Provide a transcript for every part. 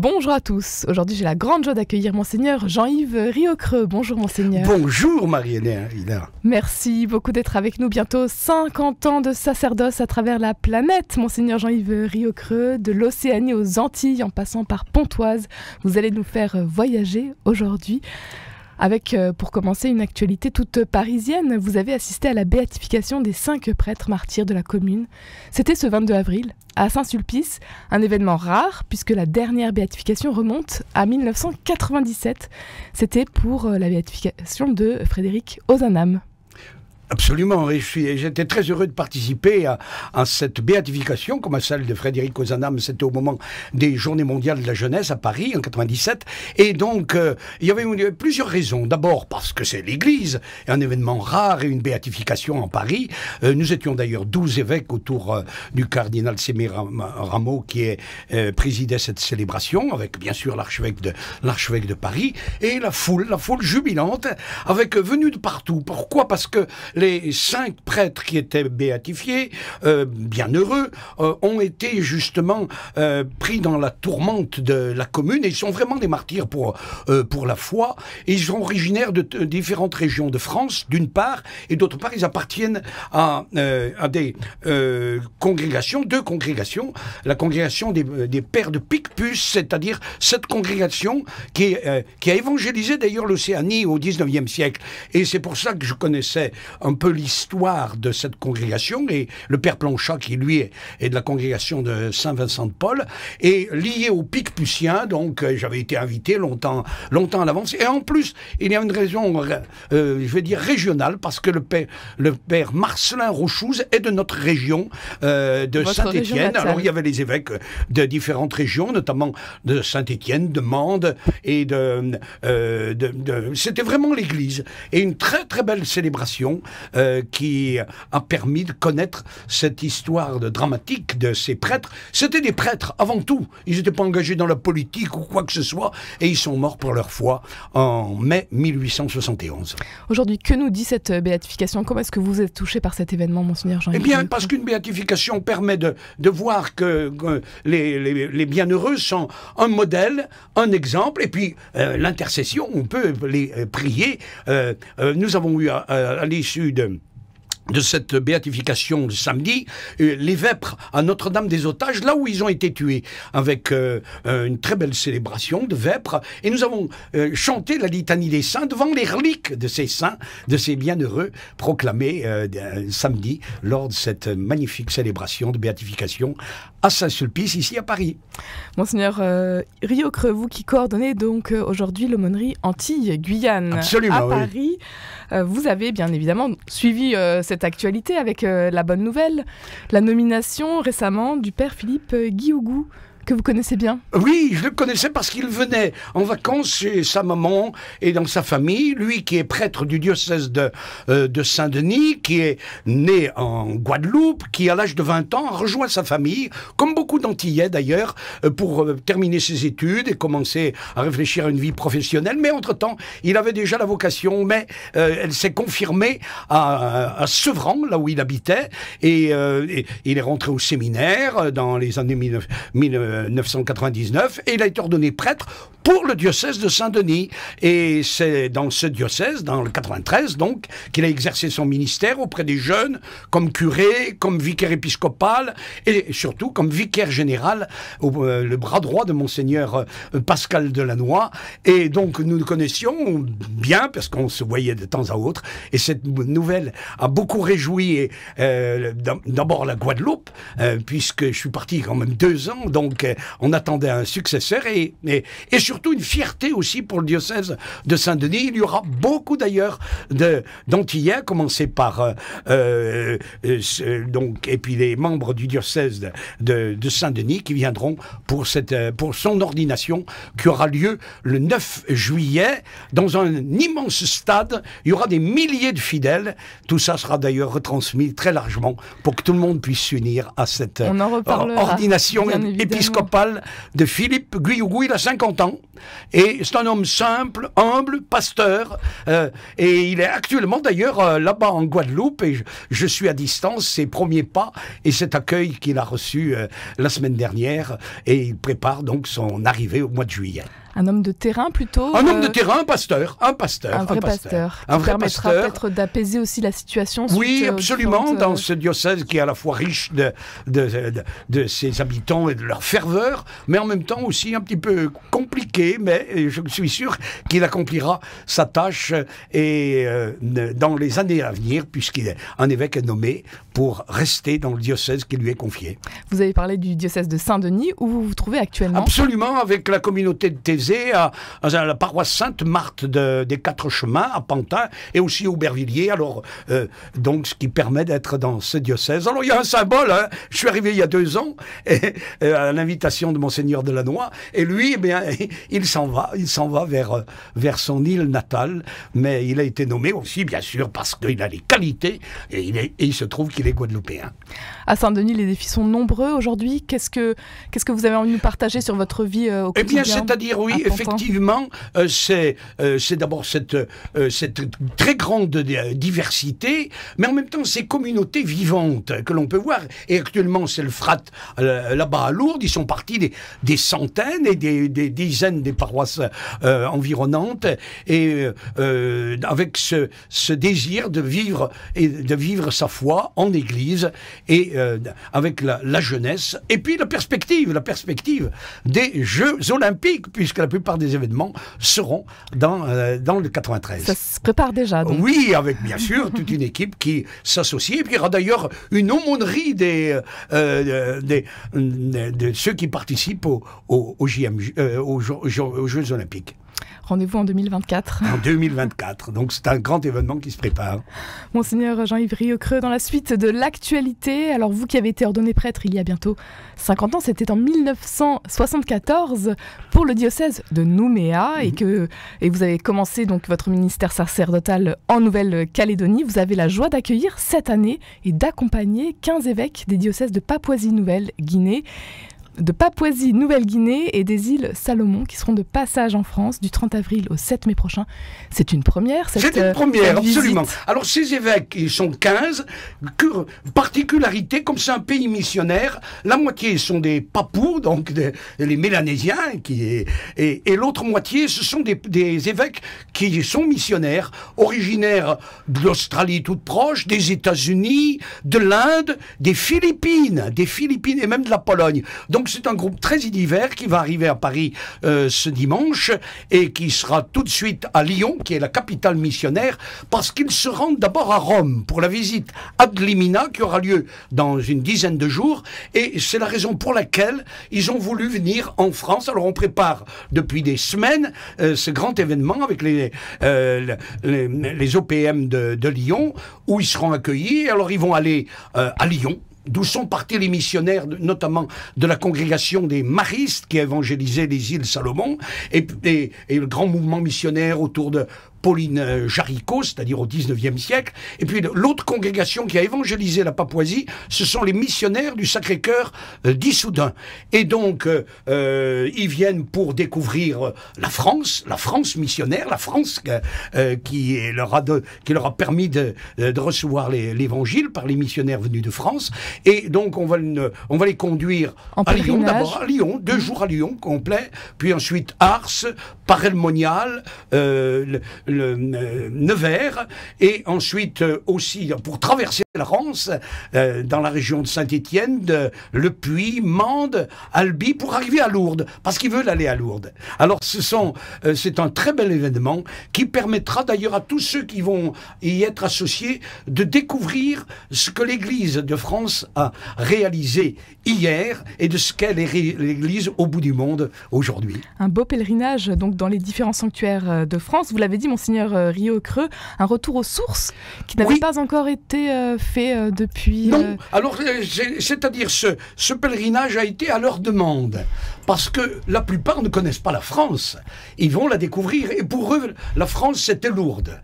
Bonjour à tous. Aujourd'hui, j'ai la grande joie d'accueillir Monseigneur Jean-Yves Riocreux. Bonjour Monseigneur. Bonjour Marie-Hélène. Merci beaucoup d'être avec nous. Bientôt 50 ans de sacerdoce à travers la planète. Monseigneur Jean-Yves Riocreux, de l'Océanie aux Antilles, en passant par Pontoise. Vous allez nous faire voyager aujourd'hui. Avec, pour commencer, une actualité toute parisienne. Vous avez assisté à la béatification des 5 prêtres martyrs de la commune. C'était ce 22 avril, à Saint-Sulpice, un événement rare, puisque la dernière béatification remonte à 1997. C'était pour la béatification de Frédéric Ozanam. Absolument, et j'étais très heureux de participer à cette béatification, comme à celle de Frédéric Ozanam. C'était au moment des Journées mondiales de la jeunesse à Paris, en 97. Et donc, il y avait plusieurs raisons. D'abord, parce que c'est l'Église, un événement rare et une béatification en Paris. Nous étions d'ailleurs 12 évêques autour du cardinal Sémirameau qui présidait cette célébration, avec bien sûr l'archevêque de Paris, et la foule jubilante, avec venus de partout. Pourquoi? Parce que les 5 prêtres qui étaient béatifiés, bienheureux, ont été justement pris dans la tourmente de la commune, et ils sont vraiment des martyrs pour la foi. Et ils sont originaires de différentes régions de France, d'une part, et d'autre part, ils appartiennent à des congrégations, 2 congrégations, la congrégation des Pères de Picpus, c'est-à-dire cette congrégation qui a évangélisé d'ailleurs l'Océanie au XIXe siècle. Et c'est pour ça que je connaissais un peu l'histoire de cette congrégation, et le père Planchat, qui lui est de la congrégation de Saint-Vincent-de-Paul, est lié aux Picpusiens, donc j'avais été invité longtemps à l'avance. Et en plus, il y a une raison, je vais dire régionale, parce que le père Marcelin Rochouze est de notre région, de Saint-Étienne. Alors il y avait les évêques de différentes régions, notamment de Saint-Étienne, de Mende, et c'était vraiment l'Église. Et une très très belle célébration qui a permis de connaître cette histoire dramatique de ces prêtres. C'était des prêtres avant tout. Ils n'étaient pas engagés dans la politique ou quoi que ce soit, et ils sont morts pour leur foi en mai 1871. Aujourd'hui, que nous dit cette béatification? Comment est-ce que vous êtes touché par cet événement, Monseigneur Jean-Yves? Eh bien, parce qu'une béatification permet de voir que les bienheureux sont un modèle, un exemple, et puis l'intercession, on peut les prier. Nous avons eu à l'issue de cette béatification le samedi, les vêpres à Notre-Dame des Otages, là où ils ont été tués, avec une très belle célébration de vêpres, et nous avons chanté la litanie des saints devant les reliques de ces saints, de ces bienheureux, proclamés samedi lors de cette magnifique célébration de béatification à Saint-Sulpice, ici à Paris. Monseigneur Riocreux, vous qui coordonnez donc aujourd'hui l'aumônerie Antilles-Guyane à Paris, vous avez bien évidemment suivi cette actualité avec la bonne nouvelle, la nomination récemment du père Philippe Guiougou, que vous connaissez bien. Oui, je le connaissais parce qu'il venait en vacances chez sa maman et dans sa famille. Lui qui est prêtre du diocèse de Saint-Denis, qui est né en Guadeloupe, qui à l'âge de 20 ans a rejoint sa famille, comme beaucoup d'Antillais d'ailleurs, pour terminer ses études et commencer à réfléchir à une vie professionnelle. Mais entre-temps, il avait déjà la vocation, mais elle s'est confirmée à Sevran, là où il habitait, et il est rentré au séminaire dans les années 1999, et il a été ordonné prêtre pour le diocèse de Saint-Denis. Et c'est dans ce diocèse, dans le 93 donc, qu'il a exercé son ministère auprès des jeunes, comme curé, comme vicaire épiscopal, et surtout comme vicaire général, le bras droit de Monseigneur Pascal Delannoy. Et donc nous nous connaissions bien, parce qu'on se voyait de temps à autre, et cette nouvelle a beaucoup réjoui d'abord la Guadeloupe, puisque je suis parti quand même 2 ans, donc on attendait un successeur, et surtout une fierté aussi pour le diocèse de Saint-Denis. Il y aura beaucoup d'ailleurs d'Antillais, à commencer par donc, et puis les membres du diocèse de Saint-Denis qui viendront pour son ordination qui aura lieu le 9 juillet dans un immense stade. Il y aura des milliers de fidèles. Tout ça sera d'ailleurs retransmis très largement pour que tout le monde puisse s'unir à cette ordination épiscopale. épiscopal de Philippe Guyougou. Il a 50 ans et c'est un homme simple, humble, pasteur, et il est actuellement d'ailleurs là-bas en Guadeloupe, et je suis à distance, ses premiers pas et cet accueil qu'il a reçu la semaine dernière, et il prépare donc son arrivée au mois de juillet. Un homme de terrain plutôt. Un homme de terrain, un pasteur. Un vrai pasteur. Qui permettra peut-être d'apaiser aussi la situation. Oui, absolument, dans ce diocèse qui est à la fois riche de ses habitants et de leur ferveur, mais en même temps aussi un petit peu compliqué, mais je suis sûr qu'il accomplira sa tâche et dans les années à venir, puisqu'il est un évêque nommé pour rester dans le diocèse qui lui est confié. Vous avez parlé du diocèse de Saint-Denis, où vous vous trouvez actuellement. Absolument, avec la communauté de Thésée, à la paroisse Sainte-Marthe des Quatre Chemins, à Pantin, et aussi à Aubervilliers, alors, donc ce qui permet d'être dans ce diocèse. Alors il y a un symbole, hein. Je suis arrivé il y a 2 ans, à l'invitation de Monseigneur Delannoy, et lui, eh bien, il s'en va vers son île natale, mais il a été nommé aussi, bien sûr, parce qu'il a les qualités, et il se trouve qu'il est guadeloupéen. À Saint-Denis, les défis sont nombreux aujourd'hui. Qu'est-ce que vous avez envie de nous partager sur votre vie au quotidien? Eh bien, c'est-à-dire, oui, effectivement, c'est d'abord cette très grande diversité, mais en même temps, ces communautés vivantes que l'on peut voir. Et actuellement, c'est le Frat là-bas à Lourdes. Ils sont partis des centaines et des dizaines des paroisses environnantes, et avec ce désir de vivre sa foi en Église, et avec la jeunesse, et puis la perspective des Jeux Olympiques, puisque la plupart des événements seront dans le 93. Ça se prépare déjà, donc. Oui, avec bien sûr toute une équipe qui s'associe, et puis il y aura d'ailleurs une aumônerie de ceux qui participent aux Jeux Olympiques. Rendez-vous en 2024. En 2024, donc c'est un grand événement qui se prépare. Monseigneur Jean-Yves Rieucreux, dans la suite de l'actualité, alors vous qui avez été ordonné prêtre il y a bientôt 50 ans, c'était en 1974 pour le diocèse de Nouméa, et vous avez commencé donc votre ministère sacerdotal en Nouvelle-Calédonie. Vous avez la joie d'accueillir cette année et d'accompagner 15 évêques des diocèses de Papouasie-Nouvelle-Guinée et des îles Salomon, qui seront de passage en France du 30 avril au 7 mai prochain. C'est une première, c'est une première, absolument. Alors ces évêques, ils sont 15, particularité, comme c'est un pays missionnaire, la moitié sont des Papous, donc les Mélanésiens, et l'autre moitié, ce sont des évêques qui sont missionnaires, originaires de l'Australie toute proche, des États-Unis, de l'Inde, des Philippines et même de la Pologne. Donc c'est un groupe très divers qui va arriver à Paris ce dimanche, et qui sera tout de suite à Lyon, qui est la capitale missionnaire, parce qu'ils se rendent d'abord à Rome pour la visite ad limina qui aura lieu dans une dizaine de jours, et c'est la raison pour laquelle ils ont voulu venir en France. Alors on prépare depuis des semaines ce grand événement avec les OPM de Lyon, où ils seront accueillis. Alors ils vont aller à Lyon, d'où sont partis les missionnaires, notamment de la congrégation des Maristes, qui a évangélisé les îles Salomon, et le grand mouvement missionnaire autour de Pauline Jaricot, c'est-à-dire au 19e siècle. Et puis l'autre congrégation qui a évangélisé la Papouasie, ce sont les missionnaires du Sacré-Cœur d'Issoudun. Et donc, ils viennent pour découvrir la France missionnaire, la France qui leur a permis de recevoir l'évangile par les missionnaires venus de France. Et donc, on va les conduire à Lyon, d'abord à Lyon, 2 jours à Lyon complet, puis ensuite Ars, Paray-le-Monial, le Nevers, et ensuite aussi pour traverser la France dans la région de Saint-Étienne, de Le Puy, Mende, Albi, pour arriver à Lourdes, parce qu'ils veulent aller à Lourdes. Alors c'est un très bel événement qui permettra d'ailleurs à tous ceux qui vont y être associés de découvrir ce que l'Église de France a réalisé hier et de ce qu'est l'Église au bout du monde aujourd'hui. Un beau pèlerinage donc dans les différents sanctuaires de France. Vous l'avez dit, Monseigneur Rieucreux, un retour aux sources qui n'avait pas encore été fait depuis... Non, alors c'est-à-dire ce pèlerinage a été à leur demande, parce que la plupart ne connaissent pas la France. Ils vont la découvrir, et pour eux, la France, c'était Lourdes.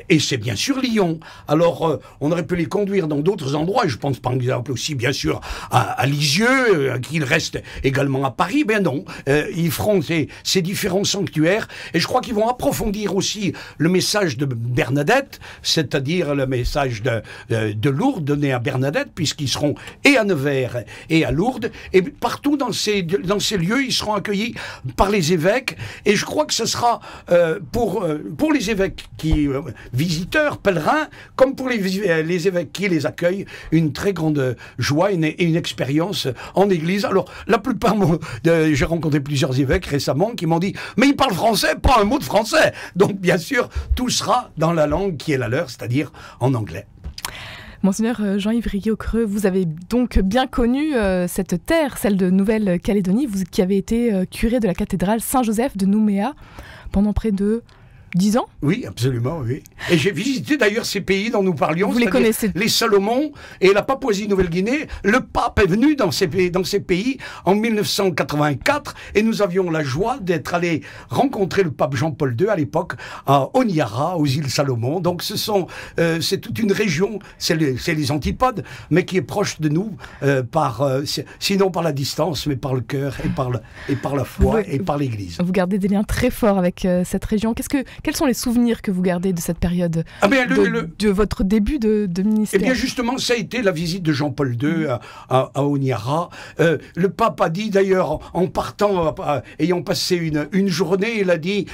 et c'est bien sûr Lyon. Alors, on aurait pu les conduire dans d'autres endroits, je pense par exemple aussi bien sûr à Lisieux, qu'ils restent également à Paris. Ben non, ils feront ces différents sanctuaires, et je crois qu'ils vont approfondir aussi le message de Bernadette, c'est-à-dire le message de Lourdes donné à Bernadette, puisqu'ils seront et à Nevers et à Lourdes, et partout dans ces lieux, ils seront accueillis par les évêques, et je crois que ce sera pour les évêques visiteurs, pèlerins, comme pour les évêques qui les accueillent, une très grande joie et une expérience en église. Alors, la plupart, j'ai rencontré plusieurs évêques récemment qui m'ont dit « Mais ils parlent français, pas un mot de français !» Donc, bien sûr, tout sera dans la langue qui est la leur, c'est-à-dire en anglais. Monseigneur Jean-Yves Riocreux, vous avez donc bien connu cette terre, celle de Nouvelle-Calédonie, vous qui avez été curé de la cathédrale Saint-Joseph de Nouméa pendant près de 10 ans? Oui, absolument, oui. Et j'ai visité d'ailleurs ces pays dont nous parlions. Vous les connaissez? Les Salomon et la Papouasie-Nouvelle-Guinée. Le pape est venu dans ces pays en 1984, et nous avions la joie d'être allés rencontrer le pape Jean-Paul II à l'époque à Honiara, aux îles Salomon. Donc c'est toute une région, c'est les antipodes, mais qui est proche de nous, sinon par la distance, mais par le cœur et par la foi et par l'Église. Vous gardez des liens très forts avec cette région. Quels sont les souvenirs que vous gardez de cette période, de votre début de ministère? Eh bien justement, ça a été la visite de Jean-Paul II à Honiara. Le pape a dit d'ailleurs, en partant, ayant passé une journée, il a dit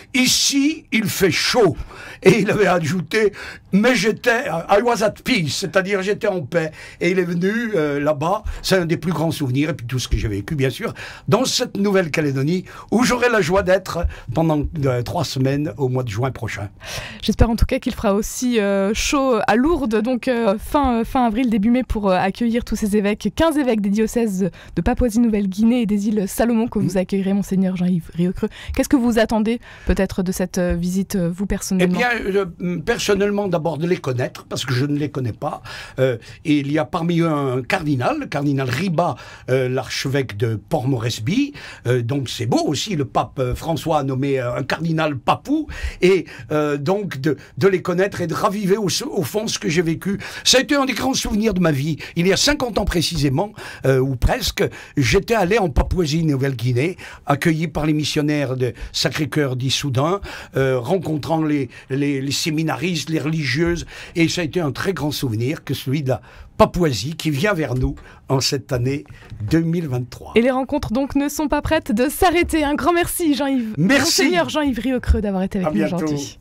« Ici, il fait chaud ». Et il avait ajouté « Mais I was at peace », c'est-à-dire j'étais en paix. Et il est venu là-bas, c'est un des plus grands souvenirs, et puis tout ce que j'ai vécu, bien sûr, dans cette Nouvelle-Calédonie, où j'aurai la joie d'être pendant 3 semaines au mois de juin prochain. J'espère en tout cas qu'il fera aussi chaud à Lourdes, donc fin avril, début mai, pour accueillir tous ces évêques, 15 évêques des diocèses de Papouasie-Nouvelle-Guinée et des îles Salomon que vous accueillerez, Monseigneur Jean-Yves Riocreux. Qu'est-ce que vous attendez peut-être de cette visite, vous personnellement? Eh bien, personnellement, d'abord de les connaître, parce que je ne les connais pas. Et il y a parmi eux un cardinal, le cardinal Riba, l'archevêque de Port-Moresby. Donc c'est beau aussi, le pape François a nommé un cardinal papou, et donc de les connaître et de raviver au fond ce que j'ai vécu. Ça a été un des grands souvenirs de ma vie. Il y a 50 ans précisément, ou presque, j'étais allé en Papouasie-Nouvelle-Guinée, accueilli par les missionnaires de Sacré-Cœur d'Issoudun, rencontrant les séminaristes, les religieuses, et ça a été un très grand souvenir que celui de la Papouasie qui vient vers nous en cette année 2023. Et les rencontres donc ne sont pas prêtes de s'arrêter. Un grand merci Jean-Yves. Merci. Monseigneur Jean-Yves Riocreux d'avoir été avec nous aujourd'hui.